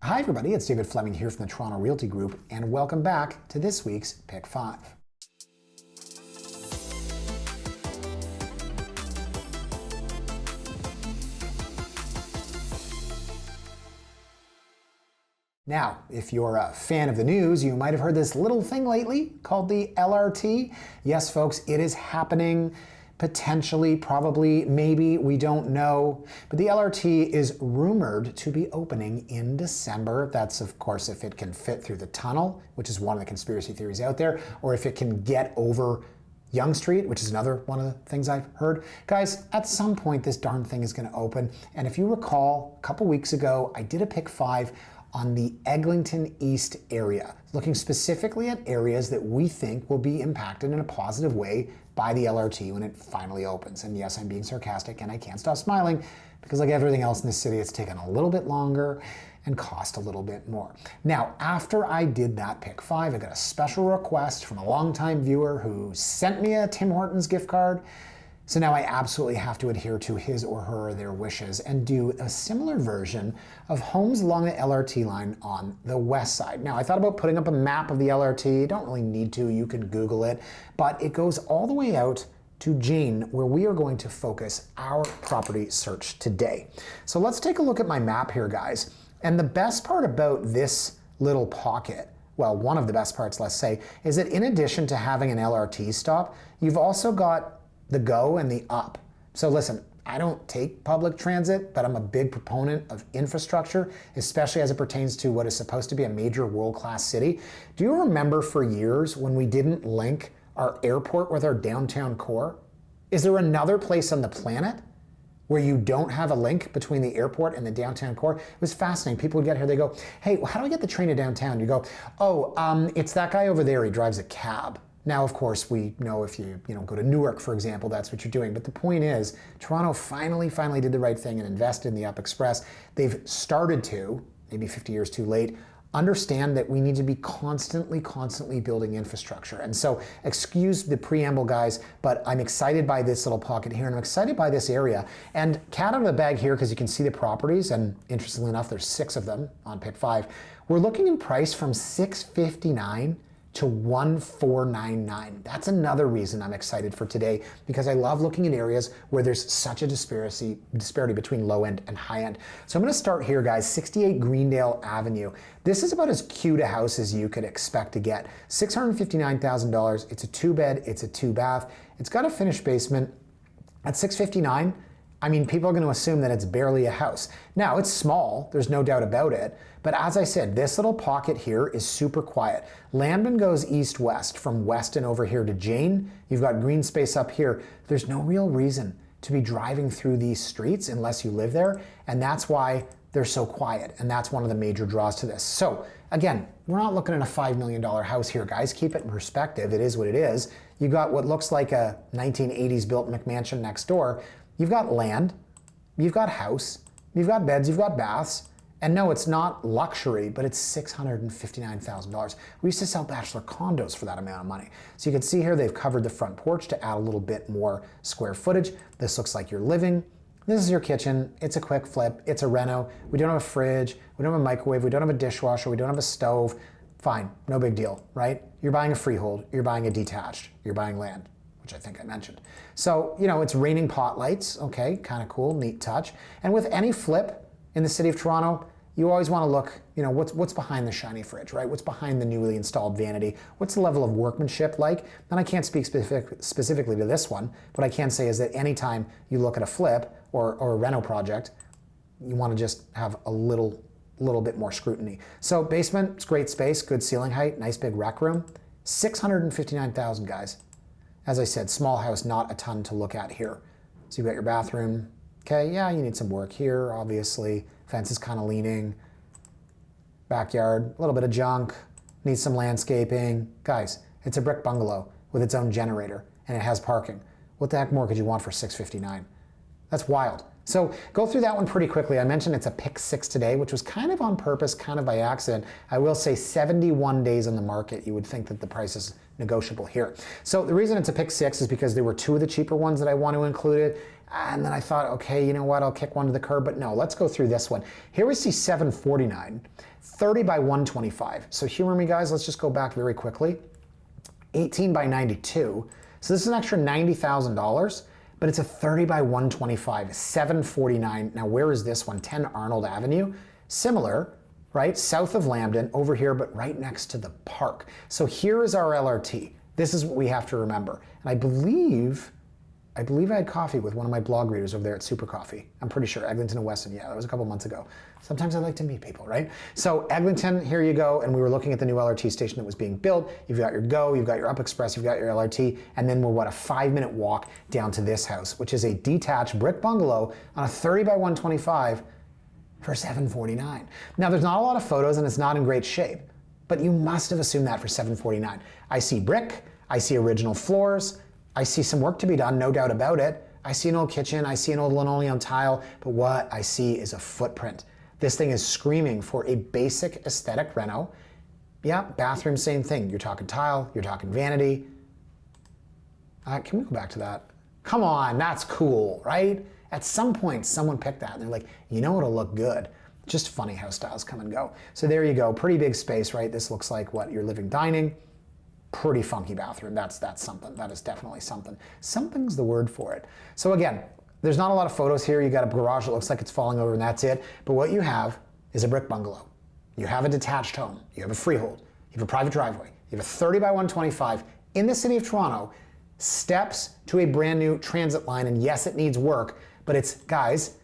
Hi everybody, it's David Fleming here from the Toronto Realty Group, and welcome back to this week's Pick 5. Now, if you're a fan of the news, you might have heard this little thing lately called the LRT. Yes, folks, it is happening. Potentially, probably, maybe, we don't know. But the LRT is rumored to be opening in December. That's, of course, if it can fit through the tunnel, which is one of the conspiracy theories out there, or if it can get over Yonge Street, which is another one of the things I've heard. Guys, at some point, this darn thing is going to open. And if you recall, a couple weeks ago, I did a Pick 5 on the Eglinton East area, looking specifically at areas that we think will be impacted in a positive way by the LRT when it finally opens. And yes, I'm being sarcastic and I can't stop smiling because like everything else in this city, it's taken a little bit longer and cost a little bit more. Now, after I did that Pick 5, I got a special request from a longtime viewer who sent me a Tim Hortons gift card. So now I absolutely have to adhere to his or her their wishes and do a similar version of homes along the LRT line on the west side. Now I thought about putting up a map of the LRT. You don't really need to, you can Google it, but it goes all the way out to Jane, where we are going to focus our property search today. So let's take a look at my map here, guys. And the best part about this little pocket, well, one of the best parts, let's say, is that in addition to having an LRT stop, you've also got the go and the up. So listen, I don't take public transit, but I'm a big proponent of infrastructure, especially as it pertains to what is supposed to be a major world-class city. Do you remember for years when we didn't link our airport with our downtown core? Is there another place on the planet where you don't have a link between the airport and the downtown core? It was fascinating. People would get here, they go, hey, how do I get the train to downtown? You go, oh, it's that guy over there, he drives a cab. Now, of course, we know if you go to Newark, for example, that's what you're doing. But the point is, Toronto finally did the right thing and invested in the Up Express. They've started to, maybe 50 years too late, understand that we need to be constantly building infrastructure. And so, excuse the preamble, guys, but I'm excited by this little pocket here, and I'm excited by this area. And cat out of the bag here, because you can see the properties, and interestingly enough, there's 6 of them on Pick 5. We're looking in price from $659 to $1,499. That's another reason I'm excited for today, because I love looking in areas where there's such a disparity between low end and high end. So I'm going to start here, guys. 68 Greendale Avenue. This is about as cute a house as you could expect to get. $659,000. It's a 2-bed. It's a 2-bath. It's got a finished basement. At $659,000, I mean, people are going to assume that it's barely a house. Now, it's small, there's no doubt about it, but as I said, this little pocket here is super quiet. Lambton goes east-west, from Weston over here to Jane. You've got green space up here. There's no real reason to be driving through these streets unless you live there, and that's why they're so quiet, and that's one of the major draws to this. So, again, we're not looking at a $5 million house here, guys. Keep it in perspective. It is what it is. You got what looks like a 1980s built McMansion next door. You've got land, you've got house, you've got beds, you've got baths, and no, it's not luxury, but it's $659,000. We used to sell bachelor condos for that amount of money. So you can see here they've covered the front porch to add a little bit more square footage. This looks like you're living. This is your kitchen. It's a quick flip. It's a reno. We don't have a fridge. We don't have a microwave. We don't have a dishwasher. We don't have a stove. Fine, no big deal, right? You're buying a freehold. You're buying a detached. You're buying land, which I think I mentioned. So, it's raining pot lights, okay, kind of cool, neat touch. And with any flip in the city of Toronto, you always want to look, what's behind the shiny fridge, right? What's behind the newly installed vanity? What's the level of workmanship like? And I can't speak specifically to this one. What I can say is that anytime you look at a flip or a reno project, you want to just have a little bit more scrutiny. So basement, it's great space, good ceiling height, nice big rec room. $659,000, guys. As I said, small house, not a ton to look at here. So you've got your bathroom. Okay, yeah, you need some work here, obviously. Fence is kind of leaning. Backyard, a little bit of junk. Needs some landscaping. Guys, it's a brick bungalow with its own generator, and it has parking. What the heck more could you want for $659,000? That's wild. So go through that one pretty quickly. I mentioned it's a Pick 6 today, which was kind of on purpose, kind of by accident. I will say 71 days on the market. You would think that the price is negotiable here. So the reason it's a Pick 6 is because there were 2 of the cheaper ones that I want to include it, And then I thought, okay, you know what, I'll kick one to the curb, but no, let's go through this one. Here we see 749, 30 by 125. So humor me, guys, let's just go back very quickly. 18 by 92. So this is an extra $90,000, but it's a 30 by 125, 749. Now, where is this one? 10 Arnold Avenue. Similar, right? South of Lambton, over here, but right next to the park. So here is our LRT. This is what we have to remember. And I believe I had coffee with one of my blog readers over there at Super Coffee. I'm pretty sure, Eglinton and Weston. Yeah, that was a couple months ago. Sometimes I like to meet people, right? So Eglinton, here you go, and we were looking at the new LRT station that was being built. You've got your GO, you've got your Up Express, you've got your LRT, and then we're, what, a 5-minute walk down to this house, which is a detached brick bungalow on a 30 by 125 for $749. Now, there's not a lot of photos, and it's not in great shape, but you must have assumed that for $749. I see brick, I see original floors, I see some work to be done, no doubt about it. I see an old kitchen, I see an old linoleum tile, but what I see is a footprint. This thing is screaming for a basic aesthetic reno. Yeah, bathroom, same thing. You're talking tile, you're talking vanity. Can we go back to that? Come on, that's cool, right? At some point, someone picked that and they're like, you know what'll look good? Just funny how styles come and go. So there you go, pretty big space, right? This looks like what, your living dining. Pretty funky bathroom. That's something. That is definitely something. Something's the word for it. So again, there's not a lot of photos here. You got a garage that looks like it's falling over and that's it. But what you have is a brick bungalow. You have a detached home. You have a freehold. You have a private driveway. You have a 30 by 125 in the city of Toronto, steps to a brand new transit line. And yes, it needs work, but it's, guys,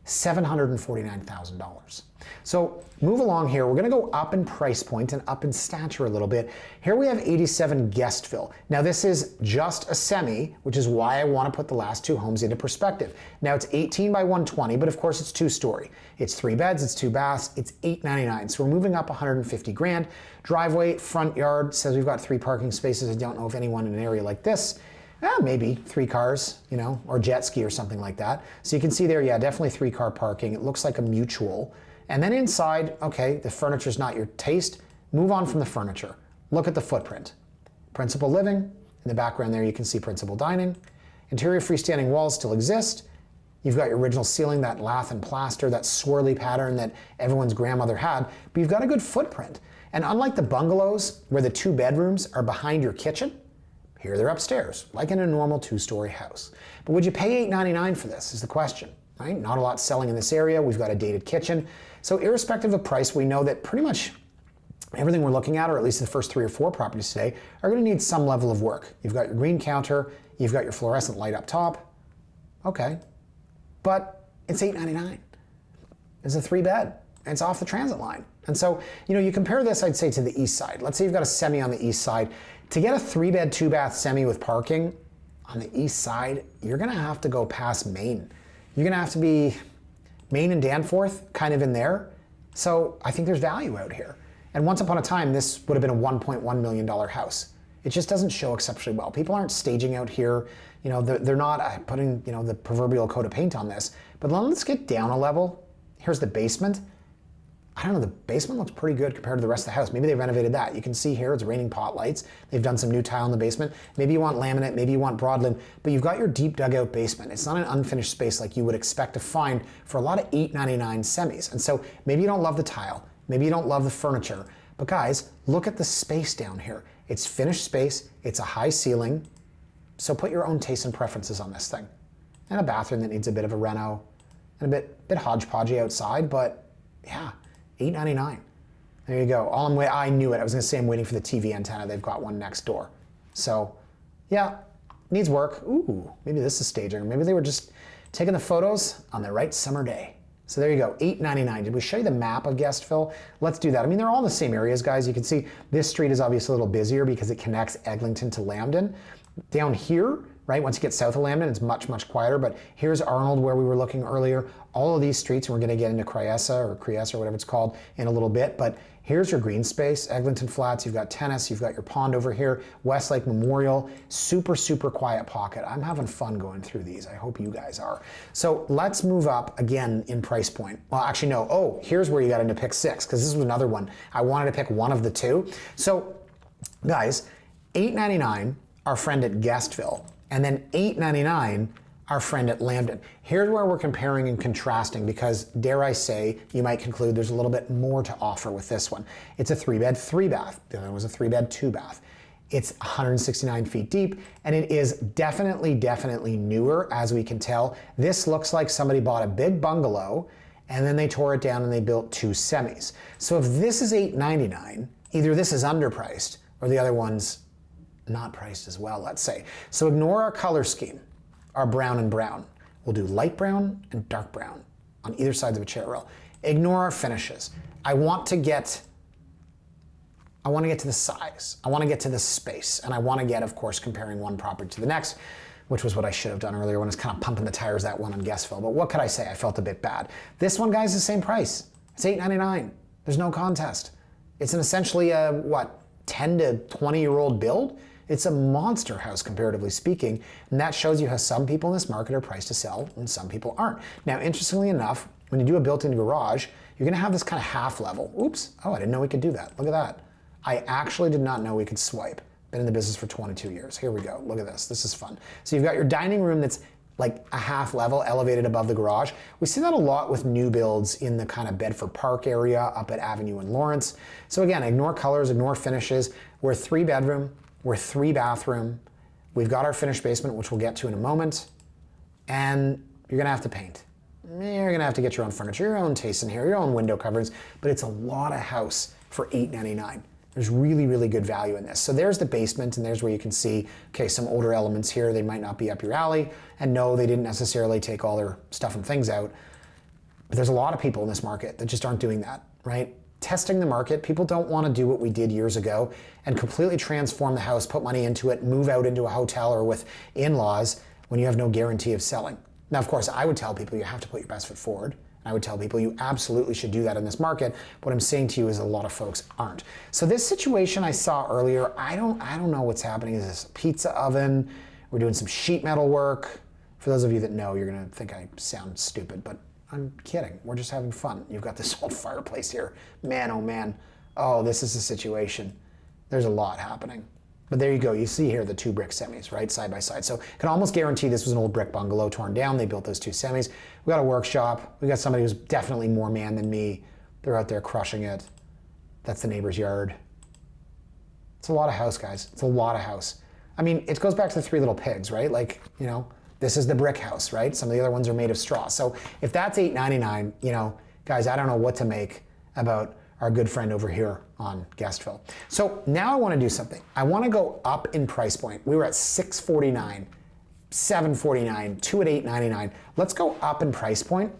$749,000. So move along here. We're going to go up in price point and up in stature a little bit. Here we have 87 Guestville. Now this is just a semi, which is why I want to put the last two homes into perspective. Now it's 18 by 120, but of course it's 2-story. It's 3 beds, it's 2 baths, it's $899. So we're moving up 150 grand. Driveway, front yard, says we've got 3 parking spaces. I don't know if anyone in an area like this, maybe 3 cars, you know, or jet ski or something like that. So you can see there, yeah, definitely 3-car parking. It looks like a mutual. And then inside, okay, the furniture's not your taste. Move on from the furniture. Look at the footprint. Principal living. In the background there, you can see principal dining. Interior freestanding walls still exist. You've got your original ceiling, that lath and plaster, that swirly pattern that everyone's grandmother had, but you've got a good footprint. And unlike the bungalows, where the 2 bedrooms are behind your kitchen, here they're upstairs, like in a normal 2-story house. But would you pay $899 for this, is the question, right? Not a lot selling in this area. We've got a dated kitchen. So irrespective of price, we know that pretty much everything we're looking at, or at least the first 3 or 4 properties today, are going to need some level of work. You've got your green counter, you've got your fluorescent light up top. Okay, but it's $899. It's a 3-bed, and it's off the transit line. And so, you know, you compare this, I'd say, to the east side. Let's say you've got a semi on the east side. To get a 3-bed, 2-bath semi with parking on the east side, you're going to have to go past Main. You're going to have to be Main and Danforth, kind of in there. So I think there's value out here. And once upon a time, this would have been a $1.1 million house. It just doesn't show exceptionally well. People aren't staging out here. You know, they're not putting, you know, the proverbial coat of paint on this. But let's get down a level. Here's the basement. I don't know, the basement looks pretty good compared to the rest of the house. Maybe they renovated that. You can see here it's raining pot lights. They've done some new tile in the basement. Maybe you want laminate, maybe you want broadloom, but you've got your deep dugout basement. It's not an unfinished space like you would expect to find for a lot of $899 semis. And so maybe you don't love the tile, maybe you don't love the furniture, but guys, look at the space down here. It's finished space, it's a high ceiling, so put your own tastes and preferences on this thing. And a bathroom that needs a bit of a reno, and a bit hodgepodgey outside, but yeah, $899. There you go. I knew it. I was going to say I'm waiting for the TV antenna. They've got one next door. So, yeah, needs work. Ooh, maybe this is staging. Maybe they were just taking the photos on the right summer day. So there you go, $899. Did we show you the map of Guestville? Let's do that. I mean, they're all in the same areas, guys. You can see this street is obviously a little busier because it connects Eglinton to Lambton. Down here, right, once you get south of Lambton, it's much, much quieter, but here's Arnold where we were looking earlier. All of these streets, and we're gonna get into Chryessa or whatever it's called in a little bit, but here's your green space, Eglinton Flats, you've got tennis, you've got your pond over here, Westlake Memorial, super, super quiet pocket. I'm having fun going through these. I hope you guys are. So let's move up again in price point. Well, actually, no. Oh, here's where you got into pick 6, because this was another one. I wanted to pick one of the two. So guys, $899, our friend at Guestville, and then $899, our friend at Lambton. Here's where we're comparing and contrasting because, dare I say, you might conclude there's a little bit more to offer with this one. It's a 3-bed, 3-bath. The other one was a 3-bed, 2-bath. It's 169 feet deep, and it is definitely newer, as we can tell. This looks like somebody bought a big bungalow, and then they tore it down and they built 2 semis. So if this is $899, either this is underpriced, or the other one's not priced as well, let's say. So ignore our color scheme, our brown and brown. We'll do light brown and dark brown on either sides of a chair rail. Ignore our finishes. I want to get to the size. I want to get to the space. And I want to get, of course, comparing one property to the next, which was what I should have done earlier when I was kind of pumping the tires that one on Guestville. But what could I say? I felt a bit bad. This one, guys, is the same price. It's $899. There's no contest. It's an essentially a, 10 to 20-year-old build? It's a monster house, comparatively speaking, and that shows you how some people in this market are priced to sell and some people aren't. Now, interestingly enough, when you do a built-in garage, you're gonna have this kind of half level. Oops, oh, I didn't know we could do that. Look at that. I actually did not know we could swipe. Been in the business for 22 years. Here we go, look at this, this is fun. So you've got your dining room that's like a half level elevated above the garage. We see that a lot with new builds in the kind of Bedford Park area up at Avenue and Lawrence. So again, ignore colors, ignore finishes. We're a 3-bedroom, we're 3-bathroom. We've got our finished basement, which we'll get to in a moment. And you're gonna have to paint. You're gonna have to get your own furniture, your own taste in here, your own window coverings, but it's a lot of house for $899. There's really good value in this. So there's the basement, and there's where you can see, okay, some older elements here, they might not be up your alley, and no, they didn't necessarily take all their stuff and things out. But there's a lot of people in this market that just aren't doing that, right? Testing the market, people don't want to do what we did years ago and completely transform the house, put money into it, move out into a hotel or with in-laws when you have no guarantee of selling. Now, of course, I would tell people you have to put your best foot forward. I would tell people you absolutely should do that in this market. What I'm saying to you is a lot of folks aren't. So this situation I saw earlier, I don't know what's happening. Is this a pizza oven? We're doing some sheet metal work. For those of you that know, you're gonna think I sound stupid, but I'm kidding. We're just having fun. You've got this old fireplace here. Man, oh man. Oh, this is a situation. There's a lot happening. But there you go. You see here the 2 brick semis, right, side by side. So I can almost guarantee this was an old brick bungalow torn down. They built those 2 semis. We got a workshop. We got somebody who's definitely more man than me. They're out there crushing it. That's the neighbor's yard. It's a lot of house, guys. It's a lot of house. I mean, it goes back to the 3 little pigs, right? Like, you know, this is the brick house, right? Some of the other ones are made of straw. So if that's $899, you know, guys, I don't know what to make about our good friend over here on Guestville. So now I want to do something. I want to go up in price point. We were at $649, $749, 2 at $899. Let's go up in price point.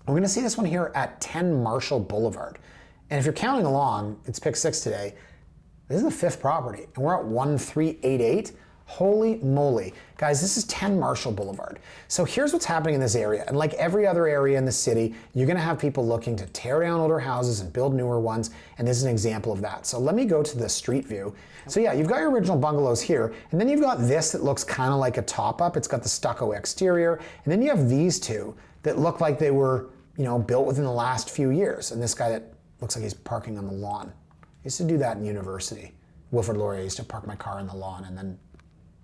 We're going to see this one here at 10 Marshall Blvd. And if you're counting along, it's pick 6 today. This is the 5th property, and we're at 1388. Holy moly. Guys, this is 10 Marshall Blvd. So here's what's happening in this area. And like every other area in the city, you're gonna have people looking to tear down older houses and build newer ones. And this is an example of that. So let me go to the street view. So yeah, you've got your original bungalows here. And then you've got this that looks kind of like a top up. It's got the stucco exterior. And then you have these 2 that look like they were, you know, built within the last few years. And this guy that looks like he's parking on the lawn. I used to do that in university. Wilfrid Laurier used to park my car on the lawn, and then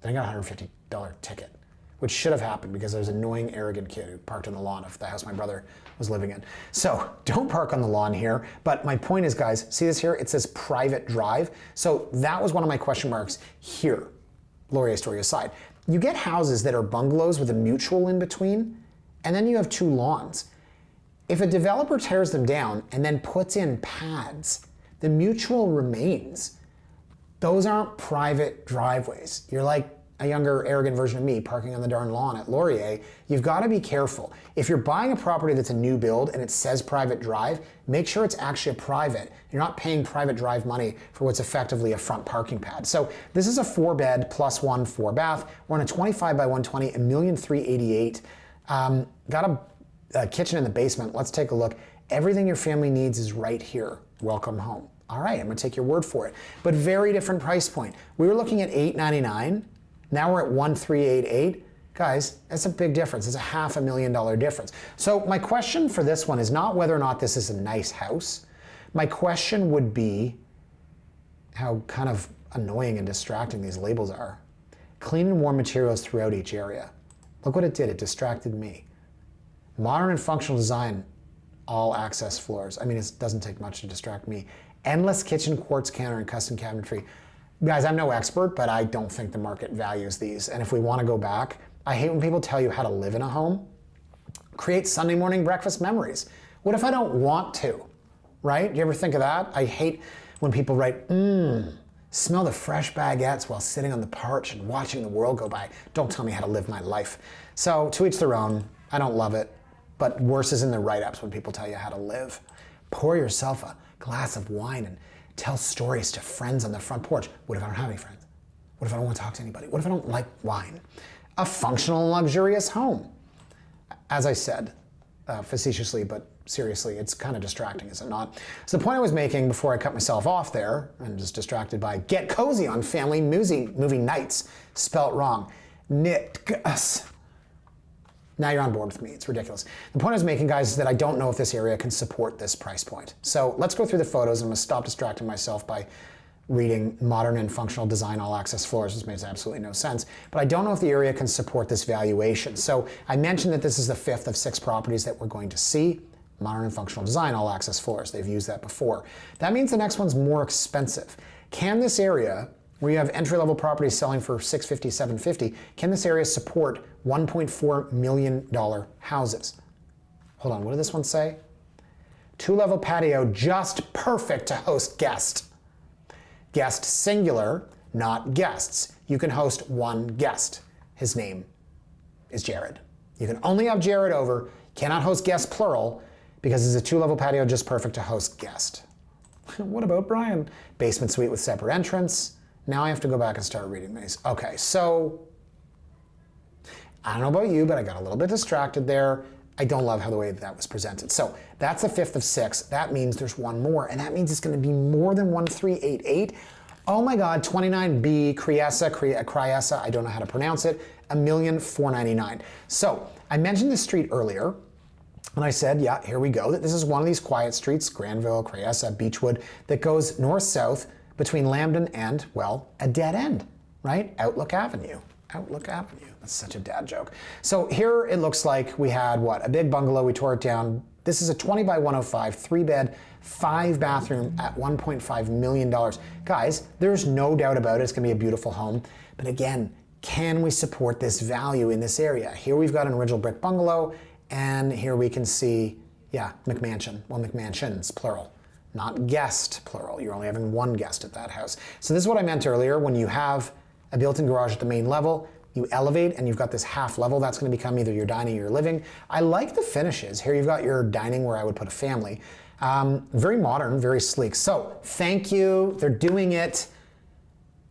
I got a $150 ticket, which should have happened because I was an annoying, arrogant kid who parked on the lawn of the house my brother was living in. So don't park on the lawn here. But my point is, guys, see this here? It says private drive. So that was one of my question marks here, Laurier story aside. You get houses that are bungalows with a mutual in between, and then you have 2 lawns. If a developer tears them down and then puts in pads, the mutual remains. Those aren't private driveways. You're like a younger, arrogant version of me parking on the darn lawn at Laurier. You've got to be careful. If you're buying a property that's a new build and it says private drive, make sure it's actually a private. You're not paying private drive money for what's effectively a front parking pad. So this is a 4-bed plus 1 4-bath. We're on a 25 by 120, $1,388,000. Got a kitchen in the basement. Let's take a look. Everything your family needs is right here. Welcome home. All right, I'm gonna take your word for it. But very different price point. We were looking at $899. Now we're at $1,388. Guys, that's a big difference. It's a $500,000 difference. So my question for this one is not whether or not this is a nice house. My question would be how kind of annoying and distracting these labels are. Clean and warm materials throughout each area. Look what it did. It distracted me. Modern and functional design, all access floors. I mean, it doesn't take much to distract me. Endless kitchen quartz counter and custom cabinetry. Guys, I'm no expert, but I don't think the market values these. And if we want to go back, I hate when people tell you how to live in a home. Create Sunday morning breakfast memories. What if I don't want to, right? Do you ever think of that? I hate when people write, smell the fresh baguettes while sitting on the porch and watching the world go by. Don't tell me how to live my life. So to each their own. I don't love it, but worse is in the write-ups when people tell you how to live. Pour yourself a glass of wine and tell stories to friends on the front porch. What if I don't have any friends? What if I don't want to talk to anybody? What if I don't like wine? A functional and luxurious home. As I said, facetiously, but seriously, it's kind of distracting, is it not? So the point I was making before I cut myself off there, and just distracted by get cozy on family movie nights, spelt wrong. Nitgas. Now you're on board with me. It's ridiculous. The point I was making, guys, is that I don't know if this area can support this price point. So let's go through the photos. I'm going to stop distracting myself by reading modern and functional design all access floors. This makes absolutely no sense. But I don't know if the area can support this valuation. So I mentioned that this is the fifth of 6 properties that we're going to see. Modern and functional design all access floors. They've used that before. That means the next one's more expensive. Can this area, where you have entry-level properties selling for $650, $750, can this area support $1.4 million houses? Hold on, what did this one say? 2-level patio, just perfect to host guests. Guest singular, not guests. You can host one guest. His name is Jared. You can only have Jared over, cannot host guests plural, because it's a 2-level patio, just perfect to host guest. What about Brian? Basement suite with separate entrance. Now I have to go back and start reading these. Okay, so I don't know about you, but I got a little bit distracted there. I don't love how the way that was presented. So that's the 5th of 6. That means there's one more, and that means it's going to be more than 1388. Oh my God, 29B, Chryessa, I don't know how to pronounce it, $1,499,000. So I mentioned this street earlier, and I said, yeah, here we go, that this is one of these quiet streets, Granville, Chryessa, Beechwood, that goes north-south between Lambton and, well, a dead end, right? Outlook Avenue. Outlook Avenue. That's such a dad joke. So here it looks like we had, what, a big bungalow. We tore it down. This is a 20 by 105, 3-bed, 5-bathroom at $1.5 million. Guys, there's no doubt about it. It's going to be a beautiful home. But again, can we support this value in this area? Here we've got an original brick bungalow, and here we can see, yeah, McMansion. Well, McMansions, plural. Not guest, plural. You're only having one guest at that house. So this is what I meant earlier. When you have a built-in garage at the main level, you elevate and you've got this half level. That's going to become either your dining or your living. I like the finishes. Here you've got your dining where I would put a family. Very modern, very sleek. So thank you. They're doing it.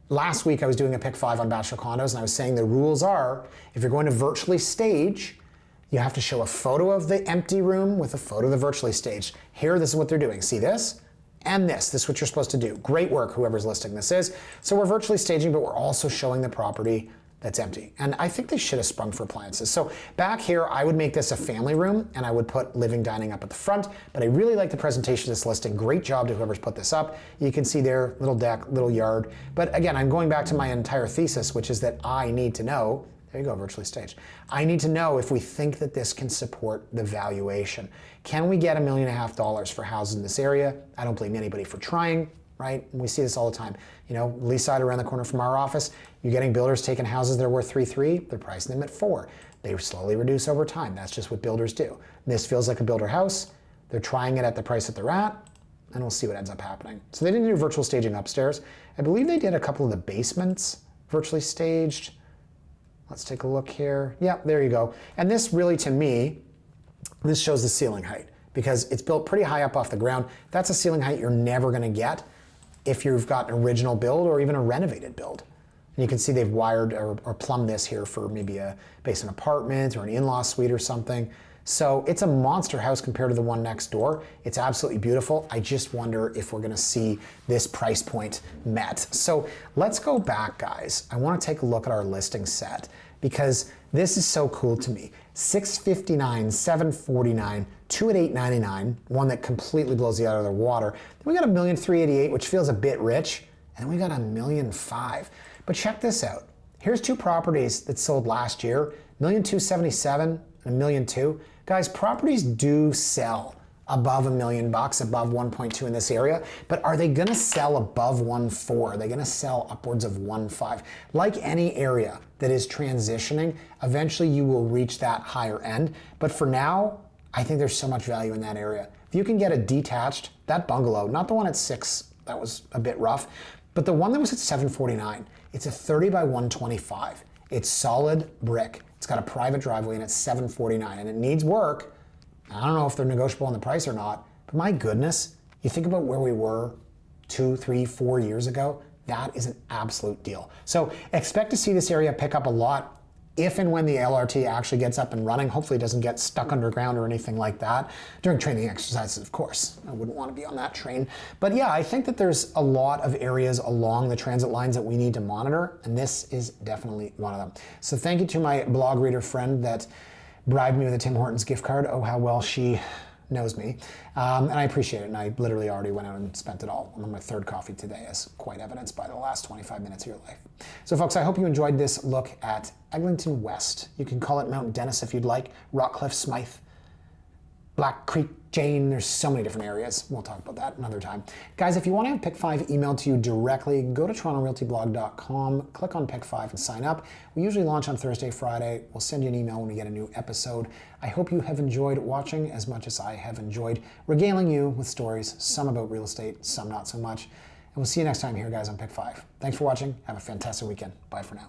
Last week I was doing a pick 5 on bachelor condos, and I was saying the rules are, if you're going to virtually stage, you have to show a photo of the empty room with a photo of the virtually staged. Here, this is what they're doing. See this? And this. This is what you're supposed to do. Great work, whoever's listing this is. So we're virtually staging, but we're also showing the property that's empty. And I think they should have sprung for appliances. So back here, I would make this a family room, and I would put living dining up at the front. But I really like the presentation of this listing. Great job to whoever's put this up. You can see there, little deck, little yard. But again, I'm going back to my entire thesis, which is that I need to know. There you go, virtually staged. I need to know if we think that this can support the valuation. Can we get $1.5 million for houses in this area? I don't blame anybody for trying, right? We see this all the time. You know, lease side around the corner from our office, you're getting builders taking houses that are worth 3.3, they're pricing them at 4. They slowly reduce over time. That's just what builders do. This feels like a builder house. They're trying it at the price that they're at, and we'll see what ends up happening. So they didn't do virtual staging upstairs. I believe they did a couple of the basements virtually staged. Let's take a look here. Yeah, there you go. And this really, to me, this shows the ceiling height because it's built pretty high up off the ground. That's a ceiling height you're never going to get if you've got an original build or even a renovated build. And you can see they've wired or plumbed this here for maybe a basement apartment or an in-law suite or something. So it's a monster house compared to the one next door. It's absolutely beautiful. I just wonder if we're gonna see this price point met. So let's go back, guys. I wanna take a look at our listing set because this is so cool to me. $659, $749, 2 at $899, one that completely blows you out of the water. Then we got $1,388,000, which feels a bit rich, and then we got $1,005,000. But check this out. Here's 2 properties that sold last year $1,277,000 and $1,200,000. Guys, properties do sell above $1 million, above 1.2 in this area, but are they gonna sell above 1.4? Are they gonna sell upwards of 1.5? Like any area that is transitioning, eventually you will reach that higher end. But for now, I think there's so much value in that area. If you can get a detached, that bungalow, not the one at 6, that was a bit rough, but the one that was at 749, it's a 30 by 125. It's solid brick. It's got a private driveway and it's 749 and it needs work. I don't know if they're negotiable on the price or not, but my goodness, you think about where we were 2, 3, 4 years ago, that is an absolute deal. So expect to see this area pick up a lot if and when the LRT actually gets up and running. Hopefully it doesn't get stuck underground or anything like that. During training exercises, of course. I wouldn't want to be on that train. But yeah, I think that there's a lot of areas along the transit lines that we need to monitor, and this is definitely one of them. So thank you to my blog reader friend that bribed me with a Tim Hortons gift card. Oh, how well she knows me. And I appreciate it. And I literally already went out and spent it all. I'm on my 3rd coffee today, as quite evidenced by the last 25 minutes of your life. So folks, I hope you enjoyed this look at Eglinton West. You can call it Mount Dennis if you'd like, Rockcliffe, Smythe, Black Creek, Jane, there's so many different areas. We'll talk about that another time. Guys, if you want to have Pick 5 emailed to you directly, go to TorontoRealtyBlog.com, click on Pick 5 and sign up. We usually launch on Thursday, Friday. We'll send you an email when we get a new episode. I hope you have enjoyed watching as much as I have enjoyed regaling you with stories, some about real estate, some not so much. And we'll see you next time here, guys, on Pick 5. Thanks for watching. Have a fantastic weekend. Bye for now.